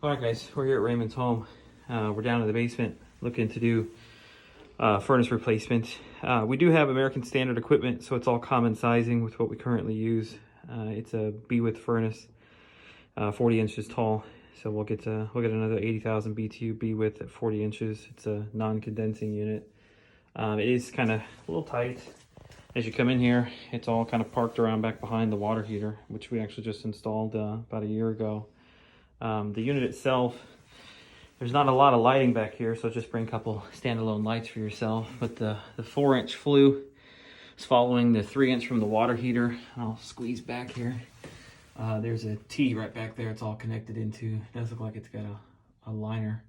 All right, guys, we're here at Raymond's home. We're down in the basement looking to do furnace replacement. We do have American Standard equipment, so it's all common sizing with what we currently use. It's a B-width furnace, 40 inches tall. So we'll get another 80,000 BTU B-width at 40 inches. It's a non-condensing unit. It is kind of a little tight. As you come in here, it's all kind of parked around back behind the water heater, which we actually just installed about a year ago. The unit itself, there's not a lot of lighting back here, so just bring a couple standalone lights for yourself. But the 4-inch flue is following the 3-inch from the water heater. I'll squeeze back here. There's a T right back there. It's all connected into. It does look like it's got a liner.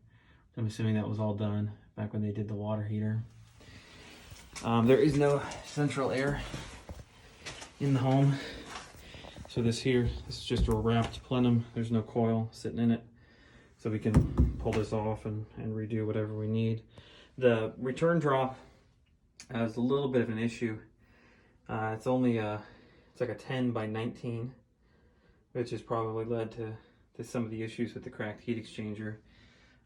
I'm assuming that was all done back when they did the water heater. There is no central air in the home. So this is just a wrapped plenum. There's no coil sitting in it. So we can pull this off and redo whatever we need. The return drop is a little bit of an issue. It's only it's like a 10 by 19, which has probably led to some of the issues with the cracked heat exchanger.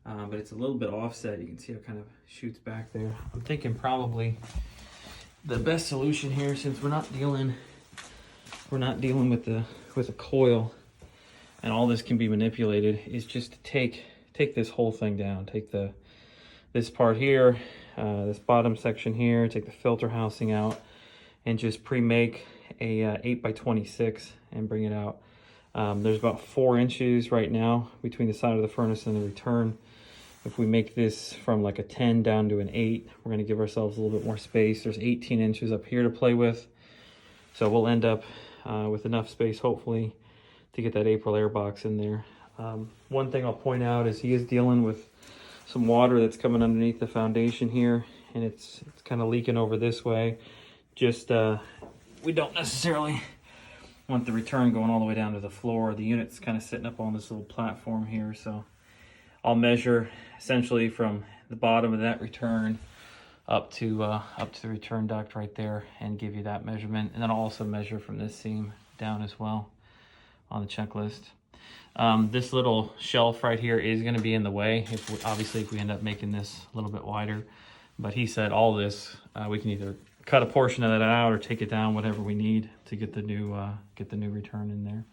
But it's a little bit offset. You can see how it kind of shoots back there. I'm thinking probably the best solution here, since we're not dealing with a coil, and all this can be manipulated, is just to take this whole thing down. Take this part here, this bottom section here, take the filter housing out, and just pre-make a 8 by 26 and bring it out. There's about 4 inches right now between the side of the furnace and the return. If we make this from like a 10 down to an 8, we're going to give ourselves a little bit more space. There's 18 inches up here to play with, so we'll end up with enough space, hopefully, to get that April air box in there. One thing I'll point out is he is dealing with some water that's coming underneath the foundation here, and it's kind of leaking over this way. Just we don't necessarily want the return going all the way down to the floor. The unit's kind of sitting up on this little platform here, so I'll measure essentially from the bottom of that return up to the return duct right there and give you that measurement. And then I'll also measure from this seam down as well on the checklist. This little shelf right here is going to be in the way obviously if we end up making this a little bit wider. But he said all this, we can either cut a portion of that out or take it down, whatever we need to get the new return in there.